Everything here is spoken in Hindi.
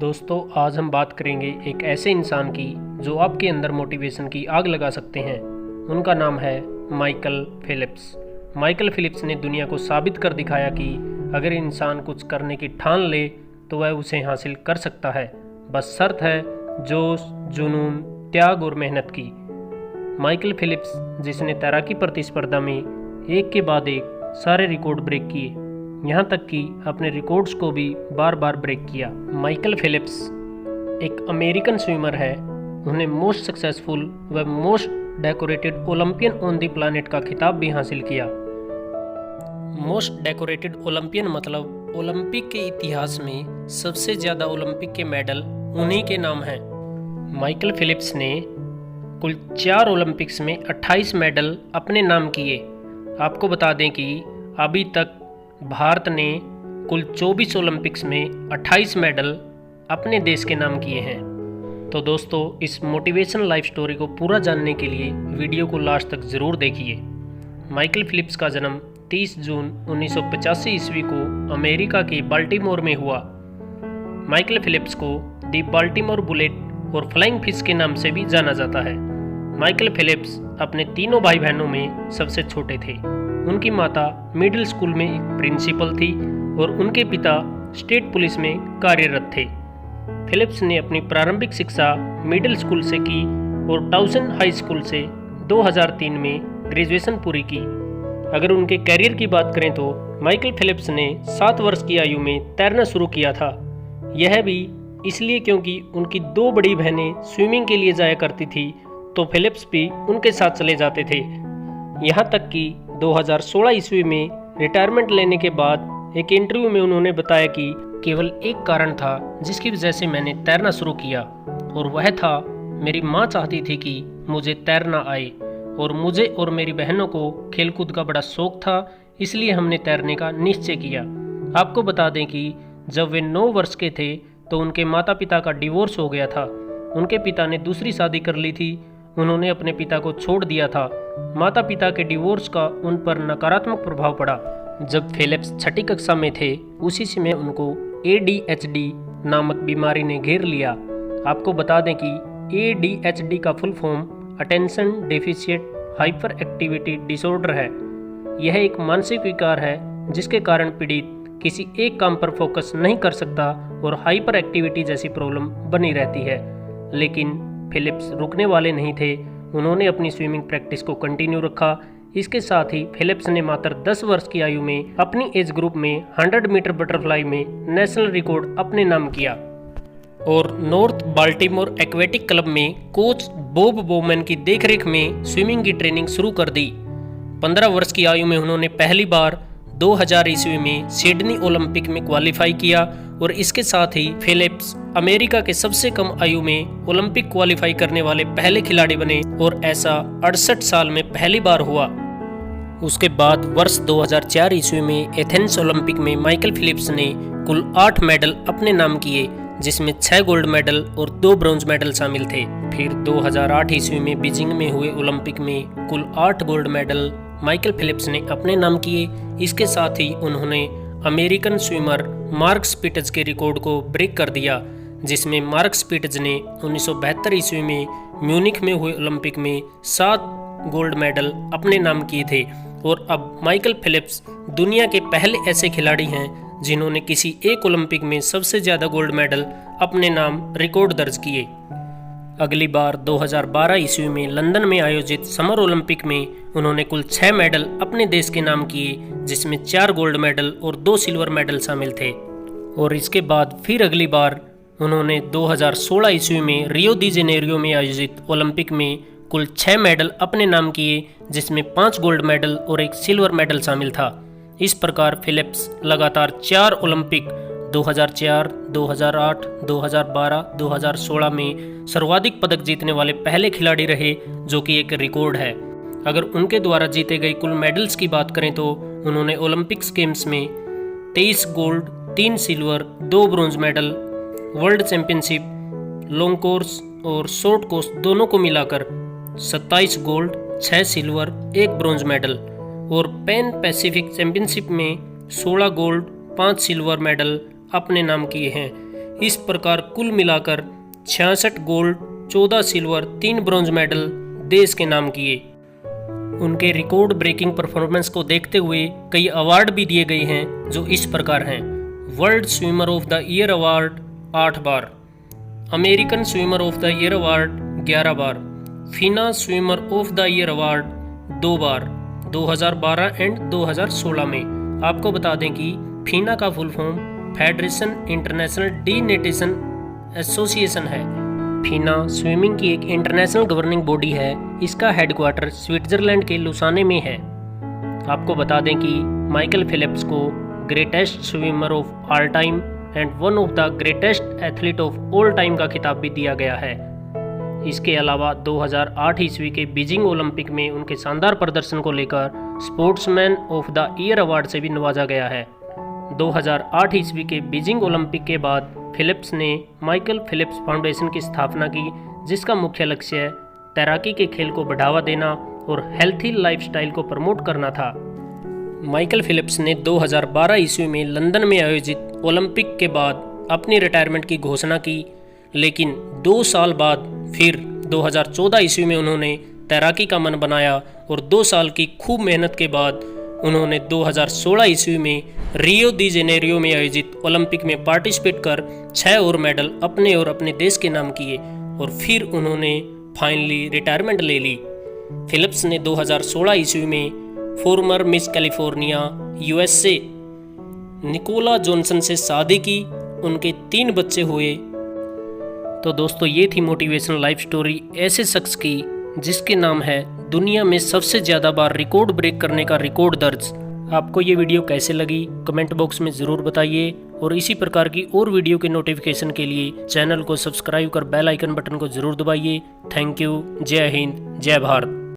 दोस्तों, आज हम बात करेंगे एक ऐसे इंसान की जो आपके अंदर मोटिवेशन की आग लगा सकते हैं। उनका नाम है माइकल फिलिप्स। माइकल फिलिप्स ने दुनिया को साबित कर दिखाया कि अगर इंसान कुछ करने की ठान ले तो वह उसे हासिल कर सकता है। बस शर्त है जोश, जुनून, त्याग और मेहनत की। माइकल फिलिप्स, जिसने तैराकी प्रतिस्पर्धा में एक के बाद एक सारे रिकॉर्ड ब्रेक किए, यहाँ तक कि अपने रिकॉर्ड्स को भी बार बार ब्रेक किया। माइकल फिलिप्स एक अमेरिकन स्विमर है। उन्हें मोस्ट सक्सेसफुल व most decorated Olympian on the planet का खिताब भी हासिल किया। मोस्ट डेकोरेटेड ओलंपियन मतलब ओलंपिक के इतिहास में सबसे ज़्यादा ओलंपिक के मेडल उन्हीं के नाम हैं। माइकल फिलिप्स ने कुल 4 ओलंपिक्स में 28 मेडल अपने नाम किए। आपको बता दें कि अभी तक भारत ने कुल 24 ओलंपिक्स में 28 मेडल अपने देश के नाम किए हैं। तो दोस्तों, इस मोटिवेशनल लाइफ स्टोरी को पूरा जानने के लिए वीडियो को लास्ट तक ज़रूर देखिए। माइकल फिलिप्स का जन्म 30 जून 1985 ईस्वी को अमेरिका के बाल्टीमोर में हुआ। माइकल फिलिप्स को दी बाल्टीमोर बुलेट और फ्लाइंग फिश के नाम से भी जाना जाता है। माइकल फिलिप्स अपने तीनों भाई बहनों में सबसे छोटे थे। उनकी माता मिडिल स्कूल में एक प्रिंसिपल थी और उनके पिता स्टेट पुलिस में कार्यरत थे। फिलिप्स ने अपनी प्रारंभिक शिक्षा मिडिल स्कूल से की और टाउसन हाई स्कूल से 2003 में ग्रेजुएशन पूरी की। अगर उनके करियर की बात करें तो माइकल फिलिप्स ने 7 वर्ष की आयु में तैरना शुरू किया था। यह भी इसलिए क्योंकि उनकी 2 बड़ी बहनें स्विमिंग के लिए जाया करती थी, तो फिलिप्स भी उनके साथ चले जाते थे। यहाँ तक कि 2016 ईस्वी में रिटायरमेंट लेने के बाद एक इंटरव्यू में उन्होंने बताया कि केवल एक कारण था जिसकी वजह से मैंने तैरना शुरू किया, और वह था मेरी माँ चाहती थी कि मुझे तैरना आए, और मुझे और मेरी बहनों को खेलकूद का बड़ा शौक था, इसलिए हमने तैरने का निश्चय किया। आपको बता दें कि जब वे 9 वर्ष के थे तो उनके माता पिता का डिवोर्स हो गया था। उनके पिता ने दूसरी शादी कर ली थी। उन्होंने अपने पिता को छोड़ दिया था। माता पिता के डिवोर्स का उन पर नकारात्मक प्रभाव पड़ा। जब फिलिप्स 6ठी कक्षा में थे, उसी समय उनको ADHD नामक बीमारी ने घेर लिया। आपको बता दें कि ADHD का full form attention deficit hyper activity disorder है। यह एक मानसिक विकार है जिसके कारण पीड़ित किसी एक काम पर फोकस नहीं कर सकता और हाइपर एक्टिविटी जैसी प्रॉब्लम बनी रहती है। लेकिन फिलिप्स रुकने वाले नहीं थे। उन्होंने अपनी स्विमिंग प्रैक्टिस को कंटिन्यू रखा। इसके साथ ही फिलिप्स ने मात्र 10 वर्ष की आयु में अपनी एज ग्रुप में 100 मीटर बटरफ्लाई में नेशनल रिकॉर्ड अपने नाम किया और नॉर्थ बाल्टीमोर एक्वेटिक क्लब में कोच बॉब बोमैन की देखरेख में स्विमिंग की ट्रेनिंग शुरू कर दी। 15 वर्ष की आयु में उन्होंने पहली बार 2000 ईस्वी में सिडनी ओलंपिक में क्वालिफाई किया, और इसके साथ ही फिलिप्स अमेरिका के सबसे कम आयु में ओलंपिक क्वालिफाई करने वाले पहले खिलाड़ी बने, और ऐसा 68 साल में पहली बार हुआ। उसके बाद वर्ष 2004 ईस्वी में एथेंस ओलंपिक में माइकल फिलिप्स ने कुल 8 मेडल अपने नाम किए, जिसमें 6 गोल्ड मेडल और 2 ब्रॉन्ज मेडल शामिल थे। फिर 2008 ईस्वी में बीजिंग में हुए ओलंपिक में कुल 8 गोल्ड मेडल माइकल फिलिप्स ने अपने नाम किए। इसके साथ ही उन्होंने अमेरिकन स्विमर मार्क स्पिट्ज के रिकॉर्ड को ब्रेक कर दिया, जिसमें मार्क स्पिट्ज ने 1972 ईस्वी में म्यूनिख में हुए ओलंपिक में 7 गोल्ड मेडल अपने नाम किए थे। और अब माइकल फिलिप्स दुनिया के पहले ऐसे खिलाड़ी हैं जिन्होंने किसी एक ओलंपिक में सबसे ज़्यादा गोल्ड मेडल अपने नाम रिकॉर्ड दर्ज किए। अगली बार 2012 ईस्वी में लंदन में आयोजित समर ओलंपिक में उन्होंने कुल 6 मेडल अपने देश के नाम किए, जिसमें 4 गोल्ड मेडल और 2 सिल्वर मेडल शामिल थे। और इसके बाद फिर अगली बार उन्होंने 2016 ईस्वी में रियो दी जेनेरियो में आयोजित ओलंपिक में कुल 6 मेडल अपने नाम किए, जिसमें 5 गोल्ड मेडल और 1 सिल्वर मेडल शामिल था। इस प्रकार फिलिप्स लगातार 4 ओलंपिक 2004, 2008, 2012, 2016 में सर्वाधिक पदक जीतने वाले पहले खिलाड़ी रहे, जो कि एक रिकॉर्ड है। अगर उनके द्वारा जीते गए कुल मेडल्स की बात करें तो उन्होंने ओलंपिक्स गेम्स में 23 gold, 3 silver, 2 bronze medal, world championship long course और शॉर्ट कोर्स दोनों को मिलाकर 27 गोल्ड, 6 सिल्वर, 1 ब्रॉन्ज मेडल, और पैन पैसिफिक चैंपियनशिप में 16 गोल्ड, 5 सिल्वर मेडल अपने नाम किए हैं। इस प्रकार कुल मिलाकर 66 गोल्ड, 14 सिल्वर, 3 ब्रॉन्ज मेडल देश के नाम किए। उनके रिकॉर्ड ब्रेकिंग परफॉर्मेंस को देखते हुए कई अवार्ड भी दिए गए हैं जो इस प्रकार हैं। World swimmer of the year award 8 बार, American swimmer of the year award 11 बार, FINA swimmer of the year award 2 बार 2012 एंड 2016 में। आपको बता दें कि फिना का full form Federation Internationale de Natation association है। फिना स्विमिंग की एक इंटरनेशनल गवर्निंग बॉडी है। इसका हेडक्वार्टर स्विट्जरलैंड के लुसाने में है। आपको बता दें कि माइकल फिलिप्स को greatest swimmer of all time and one of the greatest athlete of all time का खिताब भी दिया गया है। इसके अलावा 2008 ईस्वी के बीजिंग ओलंपिक में उनके शानदार प्रदर्शन को लेकर sportsman of the year award से भी नवाजा गया है। 2008 ईस्वी के बीजिंग ओलंपिक के बाद फिलिप्स ने माइकल फिलिप्स फाउंडेशन की स्थापना की, जिसका मुख्य लक्ष्य तैराकी के खेल को बढ़ावा देना और हेल्थी लाइफस्टाइल को प्रमोट करना था। माइकल फिलिप्स ने 2012 ईस्वी में लंदन में आयोजित ओलंपिक के बाद अपनी रिटायरमेंट की घोषणा की, लेकिन 2 साल बाद फिर 2014 ईस्वी में उन्होंने तैराकी का मन बनाया और 2 साल की खूब मेहनत के बाद उन्होंने 2016 ईस्वी में रियो दी जेनेरियो में आयोजित ओलंपिक में पार्टिसिपेट कर 6 और मेडल अपने और अपने देश के नाम किए और फिर उन्होंने फाइनली रिटायरमेंट ले ली। फिलिप्स ने 2016 ईस्वी में former Miss California USA Nicola Johnson से शादी की। उनके 3 बच्चे हुए। तो दोस्तों, ये थी मोटिवेशनल लाइफ स्टोरी ऐसे शख्स की जिसके नाम है दुनिया में सबसे ज़्यादा बार रिकॉर्ड ब्रेक करने का रिकॉर्ड दर्ज। आपको ये वीडियो कैसे लगी कमेंट बॉक्स में ज़रूर बताइए और इसी प्रकार की और वीडियो के नोटिफिकेशन के लिए चैनल को सब्सक्राइब कर बेल आइकन बटन को ज़रूर दबाइए। Thank you. जय हिंद, जय भारत।